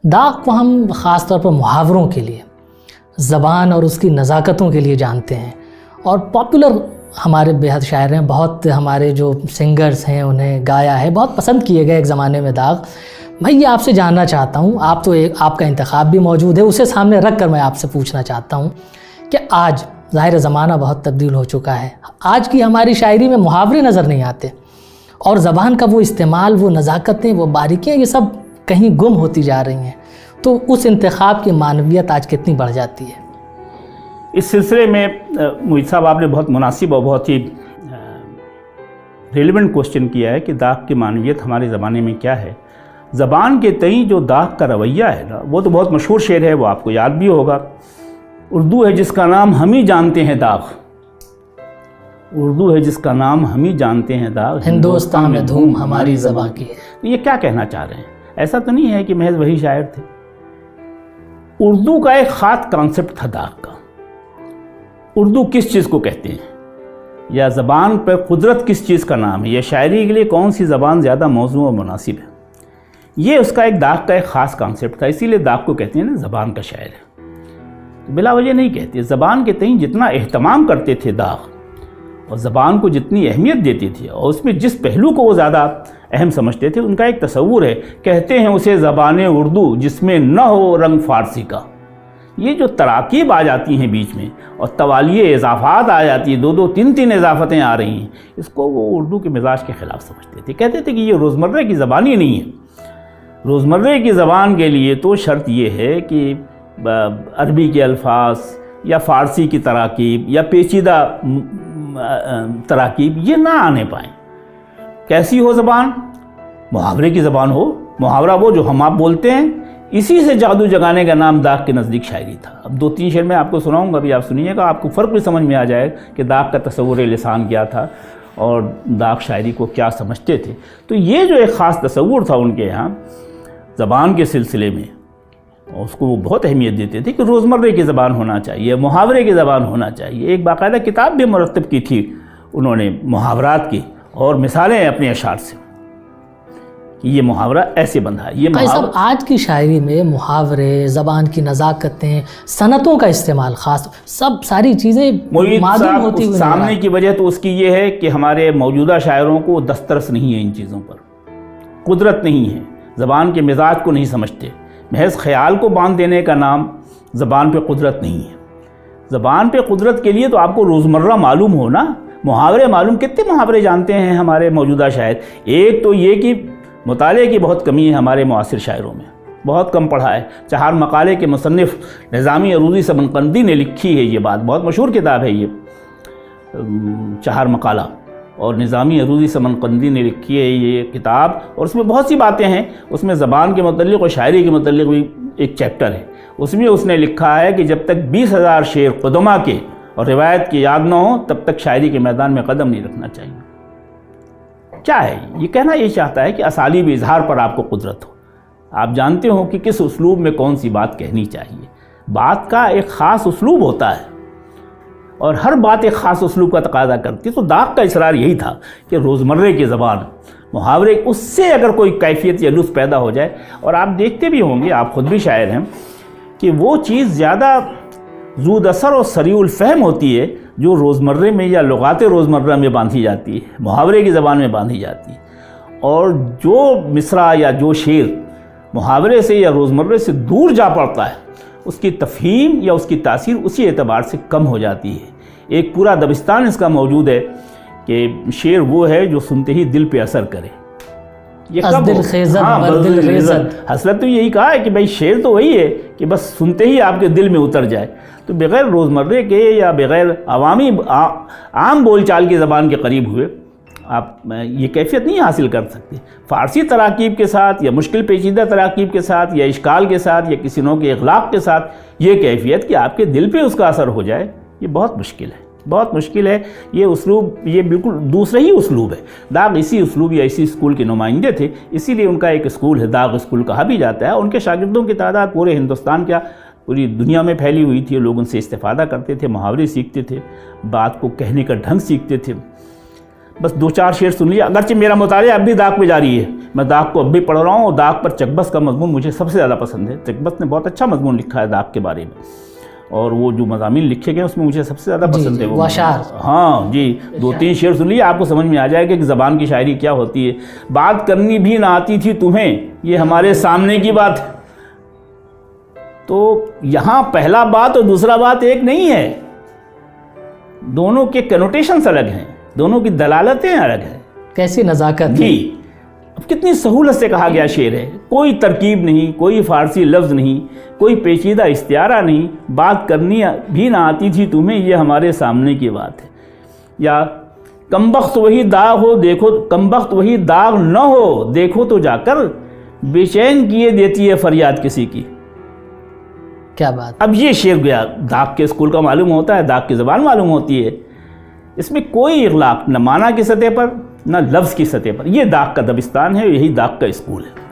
داغ کو ہم خاص طور پر محاوروں کے لیے، زبان اور اس کی نزاکتوں کے لیے جانتے ہیں، اور پاپولر ہمارے بے حد شاعر ہیں، بہت ہمارے جو سنگرز ہیں انہیں گایا ہے، بہت پسند کیے گئے ایک زمانے میں داغ۔ میں یہ آپ سے جاننا چاہتا ہوں، آپ کا انتخاب بھی موجود ہے، اسے سامنے رکھ کر میں آپ سے پوچھنا چاہتا ہوں کہ آج ظاہر زمانہ بہت تبدیل ہو چکا ہے، آج کی ہماری شاعری میں محاورے نظر نہیں آتے، اور زبان کا وہ استعمال، وہ نزاکتیں، وہ باریکیاں، یہ سب کہیں گم ہوتی جا رہی ہیں، تو اس انتخاب کی معنویت آج کتنی بڑھ جاتی ہے؟ اس سلسلے میں معید صاحب آپ نے بہت مناسب اور بہت ہی ریلیونٹ کوشچن کیا ہے کہ داغ کی معنویت ہمارے زمانے میں کیا ہے۔ زبان کے تئیں جو داغ کا رویہ ہے نا، وہ تو بہت مشہور شعر ہے، وہ آپ کو یاد بھی ہوگا۔ اردو ہے جس کا نام ہم ہی جانتے ہیں داغ، اردو ہے جس کا نام ہم ہی جانتے ہیں داغ، ہندوستان میں دھوم ہماری زبان کی ہے۔ تو یہ کیا کہنا چاہ رہے ہیں؟ ایسا تو نہیں ہے کہ محض وہی شاعر تھے۔ اردو کا ایک خاص کانسیپٹ تھا داغ کا۔ اردو کس چیز کو کہتے ہیں، یا زبان پر قدرت کس چیز کا نام ہے، یا شاعری کے لیے کون سی زبان زیادہ موزوں اور مناسب ہے، یہ اس کا ایک داغ کا ایک خاص کانسیپٹ تھا۔ اسی لیے داغ کو کہتے ہیں نا زبان کا شاعر ہے، بلا وجہ نہیں کہتے۔ زبان کے تئیں جتنا اہتمام کرتے تھے داغ، اور زبان کو جتنی اہمیت دیتے تھے، اور اس میں جس پہلو کو وہ زیادہ اہم سمجھتے تھے، ان کا ایک تصور ہے، کہتے ہیں اسے زبان اردو جس میں نہ ہو رنگ فارسی کا۔ یہ جو تراکیب آ جاتی ہیں بیچ میں، اور توالیے اضافات آ جاتی ہیں، دو تین اضافتیں آ رہی ہیں، اس کو وہ اردو کے مزاج کے خلاف سمجھتے تھے۔ کہتے تھے کہ یہ روزمرہ کی زبان ہی نہیں ہے۔ روزمرہ کی زبان کے لیے تو شرط یہ ہے کہ عربی کے الفاظ یا فارسی کی تراکیب یا پیچیدہ تراکیب یہ نہ آنے پائیں۔ کیسی ہو زبان؟ محاورے کی زبان ہو۔ محاورہ وہ جو ہم آپ بولتے ہیں، اسی سے جادو جگانے کا نام داغ کے نزدیک شاعری تھا۔ اب 2-3 شعر میں آپ کو سناؤں گا، ابھی آپ سنیے گا، آپ کو فرق بھی سمجھ میں آ جائے کہ داغ کا تصور لسان کیا تھا اور داغ شاعری کو کیا سمجھتے تھے۔ تو یہ جو ایک خاص تصور تھا ان کے یہاں زبان کے سلسلے میں، اس کو وہ بہت اہمیت دیتے تھے کہ روزمرہ کی زبان ہونا چاہیے، محاورے کی زبان ہونا چاہیے۔ ایک باقاعدہ کتاب بھی مرتب کی تھی انہوں نے محاورات کی، اور مثالیں اپنے اشعار سے کہ یہ محاورہ ایسے بندھا ہے۔ یہ محاورہ آج کی شاعری میں محاورے، زبان کی نزاکتیں، صنعتوں کا استعمال، خاص ساری چیزیں معدوم ہوتی ہوئی سامنے کی وجہ تو اس کی یہ ہے کہ ہمارے موجودہ شاعروں کو دسترس نہیں ہے ان چیزوں پر، قدرت نہیں ہے، زبان کے مزاج کو نہیں سمجھتے۔ محض خیال کو باندھ دینے کا نام زبان پہ قدرت نہیں ہے۔ زبان پہ قدرت کے لیے تو آپ کو روزمرہ معلوم ہونا، محاورے معلوم۔ کتنے محاورے جانتے ہیں ہمارے موجودہ شاعر؟ ایک تو یہ کہ مطالعے کی بہت کمی ہے ہمارے معاصر شاعروں میں، بہت کم پڑھا ہے۔ 4 مقالے کے مصنف نظامی عروضی سمرقندی نے لکھی ہے یہ بات، بہت مشہور کتاب ہے یہ 4 مقالہ، اور نظامی عروضی سمرقندی نے لکھی ہے یہ کتاب، اور اس میں بہت سی باتیں ہیں۔ اس میں زبان کے متعلق اور شاعری کے متعلق بھی ایک چیپٹر ہے، اس میں اس نے لکھا ہے کہ جب تک 20,000 شعر قدماء کے اور روایت کی یاد نہ ہو، تب تک شاعری کے میدان میں قدم نہیں رکھنا چاہیے۔ کیا ہے یہ کہنا؟ یہ چاہتا ہے کہ اسالیب اظہار پر آپ کو قدرت ہو، آپ جانتے ہو کہ کس اسلوب میں کون سی بات کہنی چاہیے۔ بات کا ایک خاص اسلوب ہوتا ہے، اور ہر بات ایک خاص اسلوب کا تقاضا کرتی ہے۔ تو داغ کا اصرار یہی تھا کہ روزمرہ کی زبان، محاورے، اس سے اگر کوئی کیفیت یا لطف پیدا ہو جائے۔ اور آپ دیکھتے بھی ہوں گے، آپ خود بھی شاعر ہیں، کہ وہ چیز زیادہ زود اثر اور سریع الفہم ہوتی ہے جو روزمرہ میں یا لغات روزمرہ میں باندھی جاتی ہے، محاورے کی زبان میں باندھی جاتی ہے۔ اور جو مصرع یا جو شعر محاورے سے یا روزمرہ سے دور جا پڑتا ہے، اس کی تفہیم یا اس کی تاثیر اسی اعتبار سے کم ہو جاتی ہے۔ ایک پورا دبستان اس کا موجود ہے کہ شعر وہ ہے جو سنتے ہی دل پہ اثر کرے۔ یہ حسرت تو یہی کہا ہے کہ بھائی شعر تو وہی ہے کہ بس سنتے ہی آپ کے دل میں اتر جائے۔ تو بغیر روزمرہ کے یا بغیر عوامی عام بول چال کی زبان کے قریب ہوئے آپ یہ کیفیت نہیں حاصل کر سکتے۔ فارسی تراکیب کے ساتھ یا مشکل پیچیدہ تراکیب کے ساتھ یا اشکال کے ساتھ یا کسی نوع کے اخلاق کے ساتھ یہ کیفیت کہ آپ کے دل پہ اس کا اثر ہو جائے، یہ بہت مشکل ہے، بہت مشکل ہے۔ یہ اسلوب، یہ بالکل دوسرا ہی اسلوب ہے۔ داغ اسی اسلوب یا اسی اسکول کے نمائندے تھے، اسی لیے ان کا ایک اسکول ہے، داغ اسکول کہا بھی جاتا ہے۔ ان کے شاگردوں کی تعداد پورے ہندوستان کیا پوری دنیا میں پھیلی ہوئی تھی۔ لوگ ان سے استفادہ کرتے تھے، محاورے سیکھتے تھے، بات کو کہنے کا ڈھنگ سیکھتے تھے۔ بس 2-4 شعر سن لیے، اگرچہ میرا مطالعہ اب بھی داغ پہ جاری ہے، میں داغ کو اب بھی پڑھ رہا ہوں، اور داغ پر چکبس کا مضمون مجھے سب سے زیادہ پسند ہے۔ چکبس نے بہت اچھا مضمون لکھا ہے داغ کے بارے میں، اور وہ جو مضامین لکھے گئے اس میں مجھے سب سے زیادہ پسند ہے وہ اشعار۔ ہاں جی، 2-3 شعر سن لیے آپ کو سمجھ میں آ جائے گا کہ زبان کی شاعری کیا ہوتی ہے۔ بات کرنی بھی نہ آتی تھی تمہیں، یہ ہمارے سامنے کی بات ہے۔ تو یہاں پہلا بات اور دوسرا بات ایک نہیں ہے، دونوں کے کنوٹیشنز الگ ہیں، دونوں کی دلالتیں الگ ہیں۔ کیسی نزاکت جی، اب کتنی سہولت سے کہا گیا شعر ہے، کوئی ترکیب نہیں، کوئی فارسی لفظ نہیں، کوئی پیچیدہ استعارہ نہیں، بات کرنی بھی نہ آتی تھی تمہیں، یہ ہمارے سامنے کی بات ہے۔ یا کمبخت وہی داغ ہو دیکھو، کمبخت وہی داغ نہ ہو دیکھو تو جا کر، بے چین کیے دیتی ہے فریاد کسی کی۔ کیا بات! اب یہ شعر گیا داغ کے اسکول کا معلوم ہوتا ہے، داغ کی زبان معلوم ہوتی ہے، اس میں کوئی اغلاق نہ معنی کی سطح پر نہ لفظ کی سطح پر، یہ داغ کا دبستان ہے، یہی داغ کا اسکول ہے۔